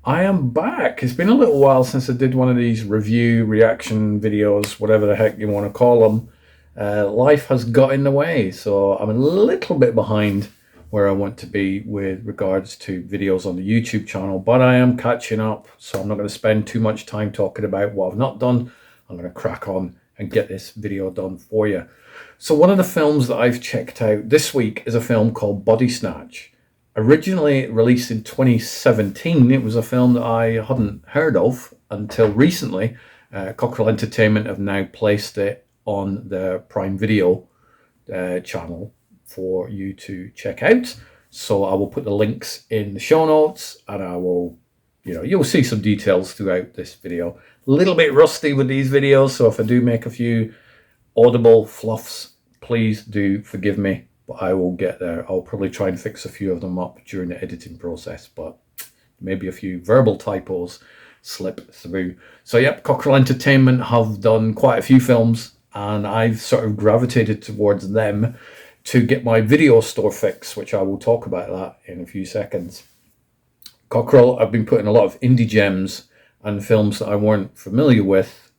I am back. It's been a little while since I did one of these review, reaction videos, whatever the heck you want to call them. Life has got in the way, so I'm a little bit behind where I want to be with regards to videos on the YouTube channel, but I am catching up, so I'm not going to spend too much time talking about what I've not done. I'm going to crack on and get this video done for you. So one of the films that I've checked out this week is a film called Bodysnatch. Originally released in 2017, it was a film that I hadn't heard of until recently. Cockerel Entertainment have now placed it on their Prime Video channel for you to check out. So I will put the links in the show notes, and I will, you'll see some details throughout this video. A little bit rusty with these videos, so if I do make a few audible fluffs, please do forgive me. But I will get there. I'll probably try and fix a few of them up during the editing process, but maybe a few verbal typos slip through. So yep, Cockerel Entertainment have done quite a few films, and I've sort of gravitated towards them to get my video store fix, which I will talk about that in a few seconds. Cockerel, I've been putting a lot of indie gems and films that I weren't familiar with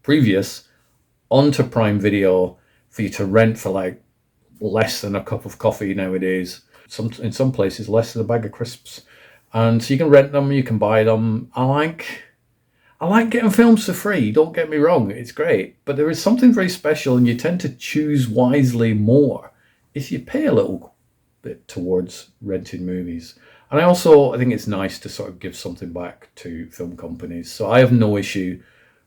previous onto Prime Video for you to rent for like less than a cup of coffee nowadays. In some places, less than a bag of crisps. And so you can rent them, you can buy them. I like getting films for free, don't get me wrong, it's great. But there is something very special, and you tend to choose wisely more if you pay a little bit towards renting movies. And I think it's nice to sort of give something back to film companies. So I have no issue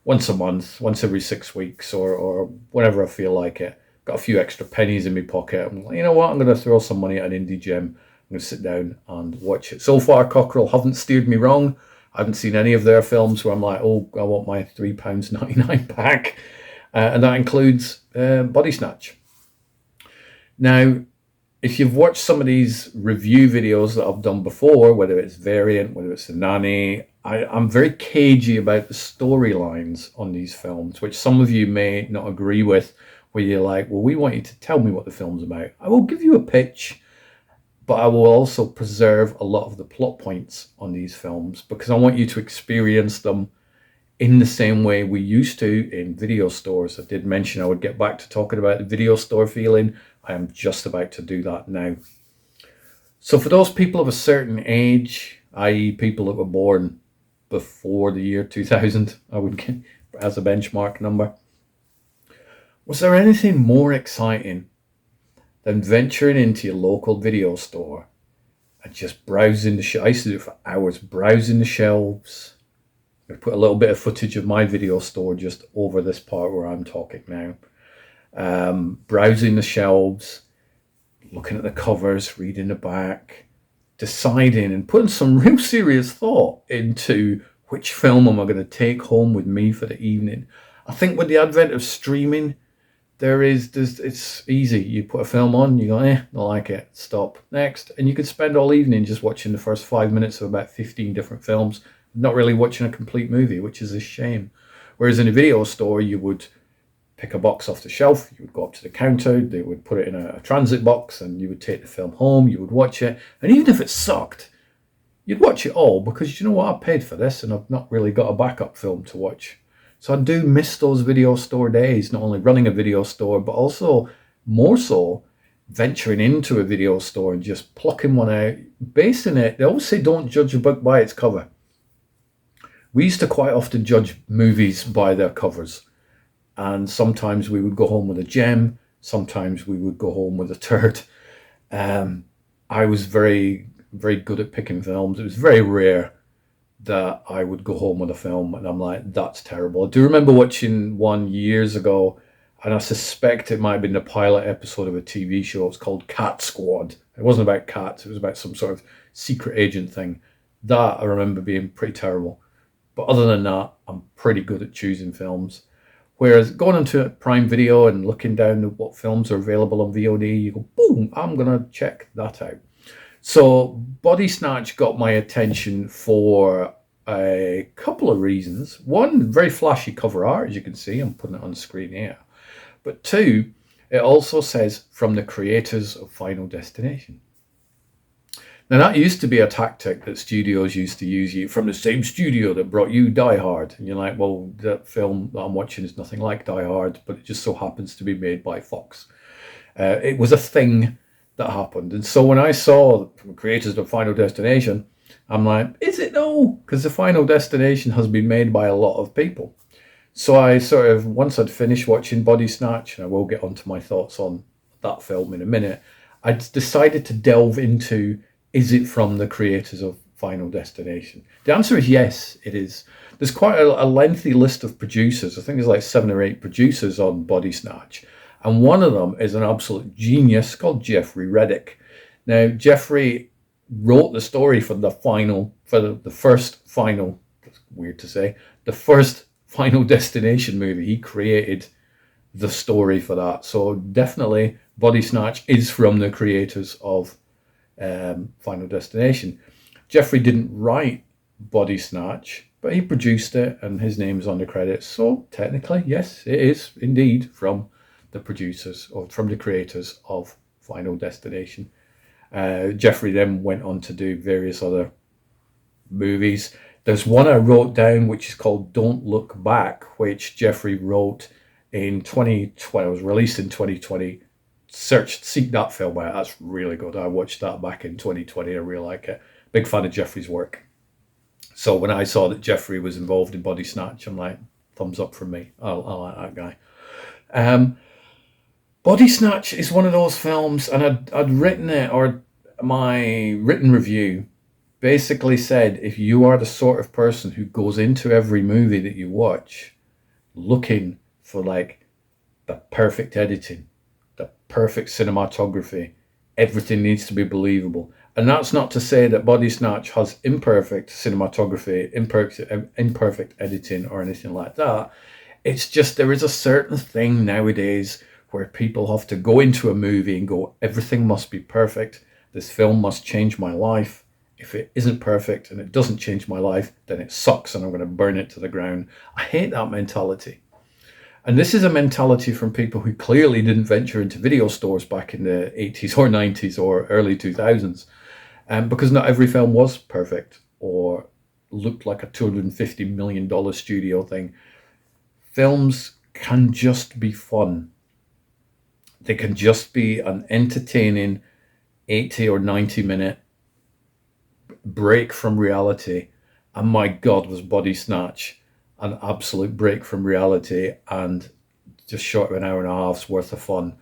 once a month, once every 6 weeks, or whenever I feel like it. Got a few extra pennies in my pocket. I'm like, you know what? I'm going to throw some money at an indie gem. I'm going to sit down and watch it. So far, Cockerel haven't steered me wrong. I haven't seen any of their films where I'm like, oh, I want my £3.99 back. And that includes Bodysnatch. Now, if you've watched some of these review videos that I've done before, whether it's Variant, whether it's The Nanny, I'm very cagey about the storylines on these films, which some of you may not agree with, where you're like, well, we want you to tell me what the film's about. I will give you a pitch, but I will also preserve a lot of the plot points on these films because I want you to experience them in the same way we used to in video stores. I did mention I would get back to talking about the video store feeling. I am just about to do that now. So for those people of a certain age, i.e. people that were born before the year 2000, I would get as a benchmark number, was there anything more exciting than venturing into your local video store and just browsing the I used to do it for hours, browsing the shelves. I put a little bit of footage of my video store just over this part where I'm talking now. Browsing the shelves, looking at the covers, reading the back, deciding and putting some real serious thought into which film am I going to take home with me for the evening. I think with the advent of streaming, it's easy. You put a film on, you go, don't like it, stop, next. And you could spend all evening just watching the first 5 minutes of about 15 different films, not really watching a complete movie, which is a shame. Whereas in a video store, you would pick a box off the shelf, you would go up to the counter, they would put it in a transit box, and you would take the film home, you would watch it. And even if it sucked, you'd watch it all because you know what, I paid for this and I've not really got a backup film to watch. So I do miss those video store days, not only running a video store, but also more so venturing into a video store and just plucking one out, basing it. They always say don't judge a book by its cover. We used to quite often judge movies by their covers. And sometimes we would go home with a gem. Sometimes we would go home with a turd. I was very, very good at picking films. It was very rare that I would go home with a film and I'm like, that's terrible. I do remember watching one years ago, and I suspect it might have been the pilot episode of a TV show. It's called Cat Squad. It wasn't about cats, it was about some sort of secret agent thing. That I remember being pretty terrible. But other than that, I'm pretty good at choosing films. Whereas going into Prime Video and looking down at what films are available on VOD, you go, boom, I'm going to check that out. So Bodysnatch got my attention for a couple of reasons. One, very flashy cover art, as you can see. I'm putting it on the screen here. But two, it also says from the creators of Final Destination. Now that used to be a tactic that studios used to use. You from the same studio that brought you Die Hard, and you're like, well, that film that I'm watching is nothing like Die Hard, but it just so happens to be made by Fox. It was a thing that happened, and so when I saw the creators of Final Destination, I'm like, is it though? Because the Final Destination has been made by a lot of people. So I sort of, once I'd finished watching Bodysnatch, and I will get onto my thoughts on that film in a minute, I decided to delve into, is it from the creators of Final Destination? The answer is yes, it is. There's quite a lengthy list of producers. I think there's like 7 or 8 producers on Bodysnatch. And one of them is an absolute genius called Jeffrey Reddick. Now, Jeffrey wrote the story for the first Final, that's weird to say, the first Final Destination movie. He created the story for that. So definitely Bodysnatch is from the creators of Final Destination. Jeffrey didn't write Bodysnatch, but he produced it and his name's on the credits. So technically, yes, it is indeed from the producers or from the creators of Final Destination. Jeffrey then went on to do various other movies. There's one I wrote down which is called Don't Look Back, which Jeffrey wrote in 2020. It was released in 2020. Seek that film out. That's really good. I watched that back in 2020. I really like it. Big fan of Jeffrey's work. So when I saw that Jeffrey was involved in Bodysnatch, I'm like, thumbs up from me. I like that guy. Bodysnatch is one of those films, and I'd written it, or my written review basically said, if you are the sort of person who goes into every movie that you watch looking for like the perfect editing, the perfect cinematography, everything needs to be believable. And that's not to say that Bodysnatch has imperfect cinematography, imperfect editing or anything like that. It's just there is a certain thing nowadays where people have to go into a movie and go, everything must be perfect. This film must change my life. If it isn't perfect and it doesn't change my life, then it sucks and I'm going to burn it to the ground. I hate that mentality. And this is a mentality from people who clearly didn't venture into video stores back in the 80s or 90s or early 2000s. Because not every film was perfect or looked like a $250 million studio thing. Films can just be fun. They can just be an entertaining 80 or 90-minute break from reality. And my God, was Bodysnatch an absolute break from reality and just short of an hour and a half's worth of fun.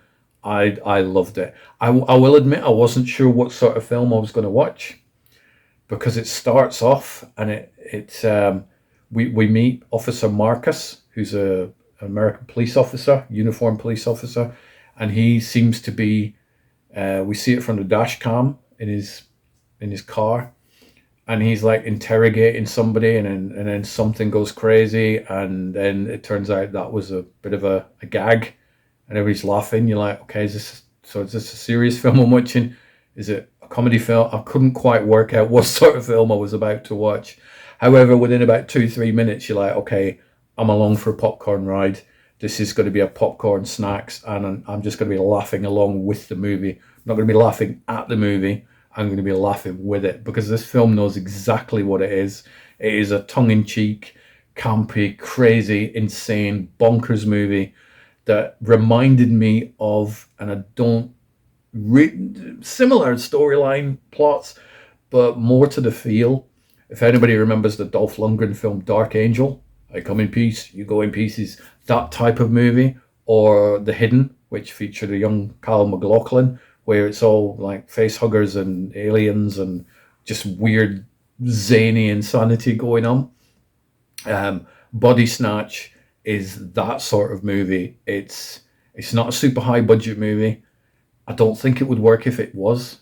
I loved it. I will admit I wasn't sure what sort of film I was going to watch, because it starts off and we meet Officer Marcus, who's an American police officer, uniformed police officer, and he seems to be. We see it from the dash cam in his car, and he's like interrogating somebody, and then something goes crazy, and then it turns out that was a bit of a gag, and everybody's laughing. You're like, okay, is this a serious film I'm watching? Is it a comedy film? I couldn't quite work out what sort of film I was about to watch. However, within about 2-3 minutes, you're like, okay, I'm along for a popcorn ride. This is going to be a popcorn snacks, and I'm just going to be laughing along with the movie. I'm not going to be laughing at the movie. I'm going to be laughing with it, because this film knows exactly what it is. It is a tongue-in-cheek, campy, crazy, insane, bonkers movie that reminded me of, and I don't read similar storyline plots, but more to the feel. If anybody remembers the Dolph Lundgren film Dark Angel, I come in peace, you go in pieces, that type of movie, or The Hidden, which featured a young Kyle MacLachlan, where it's all like face huggers and aliens and just weird zany insanity going on. Bodysnatch is that sort of movie. It's not a super high budget movie. I don't think it would work if it was,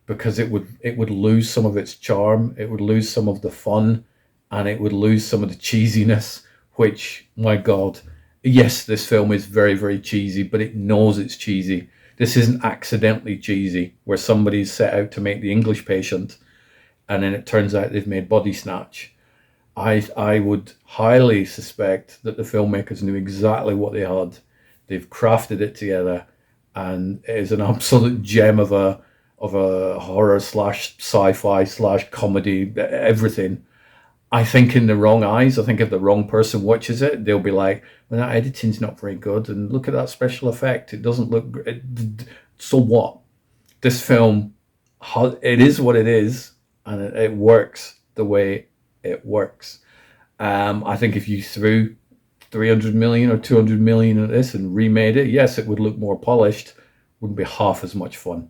because it would lose some of its charm. It would lose some of the fun, and it would lose some of the cheesiness, which, my God, yes, this film is very, very cheesy, but it knows it's cheesy. This isn't accidentally cheesy, where somebody's set out to make The English Patient, and then it turns out they've made Bodysnatch. I would highly suspect that the filmmakers knew exactly what they had. They've crafted it together, and it is an absolute gem of of a horror slash sci-fi slash comedy, everything, I think in the wrong eyes. I think if the wrong person watches it, they'll be like, well, that editing's not very good, and look at that special effect. It doesn't look great. So what? This film, it is what it is, and it works the way it works. I think if you threw 300 million or 200 million at this and remade it, yes, it would look more polished, wouldn't be half as much fun.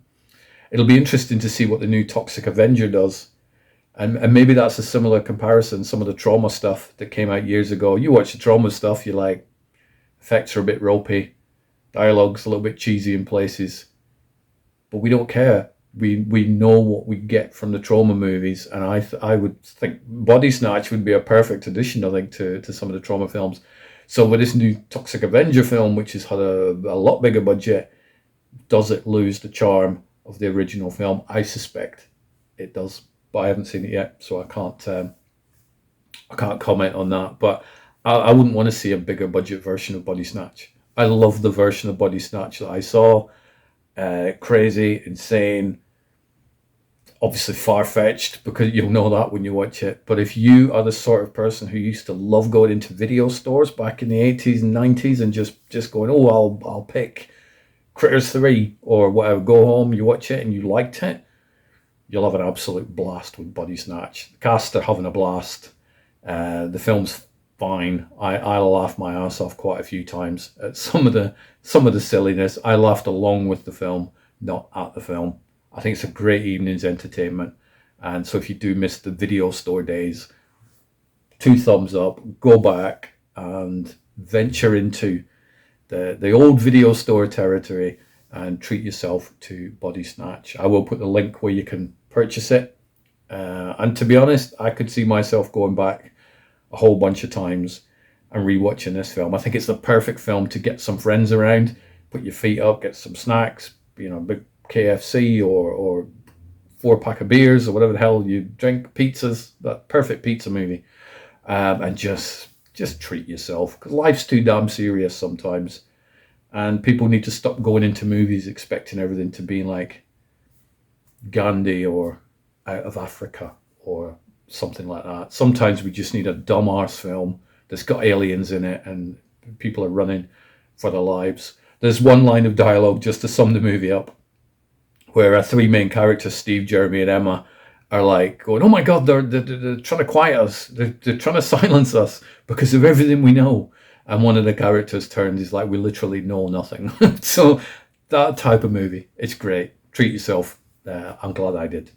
It'll be interesting to see what the new Toxic Avenger does. And maybe that's a similar comparison. Some of the Trauma stuff that came out years ago. You watch the Trauma stuff, you're like, effects are a bit ropey, dialogue's a little bit cheesy in places, but we don't care. We know what we get from the Trauma movies, and I would think Bodysnatch would be a perfect addition, I think, to some of the Trauma films. So with this new Toxic Avenger film, which has had a lot bigger budget, does it lose the charm of the original film? I suspect it does, but I haven't seen it yet, so I can't comment on that. But I wouldn't want to see a bigger budget version of Bodysnatch. I love the version of Bodysnatch that I saw. Crazy, insane, obviously far-fetched, because you'll know that when you watch it. But if you are the sort of person who used to love going into video stores back in the 80s and 90s and just going, oh, I'll pick Critters 3 or whatever, go home, you watch it and you liked it, you'll have an absolute blast with Bodysnatch. The cast are having a blast. The film's fine. I laughed my ass off quite a few times at some of the silliness. I laughed along with the film, not at the film. I think it's a great evening's entertainment. And so if you do miss the video store days, 2 thumbs up, go back and venture into the old video store territory and treat yourself to Bodysnatch. I will put the link where you can purchase it. And to be honest, I could see myself going back a whole bunch of times and rewatching this film. I think it's the perfect film to get some friends around, put your feet up, get some snacks, big KFC or 4-pack of beers or whatever the hell you drink, pizzas, that perfect pizza movie, and just treat yourself, because life's too damn serious sometimes, and people need to stop going into movies expecting everything to be like Gandhi or Out of Africa or something like that. Sometimes we just need a dumb arse film that's got aliens in it and people are running for their lives. There's one line of dialogue, just to sum the movie up, where our 3 main characters, Steve, Jeremy, and Emma, are like going, oh my God, they're trying to quiet us. They're trying to silence us because of everything we know. And one of the characters turns, he's like, we literally know nothing. So that type of movie, it's great. Treat yourself. I'm glad I did.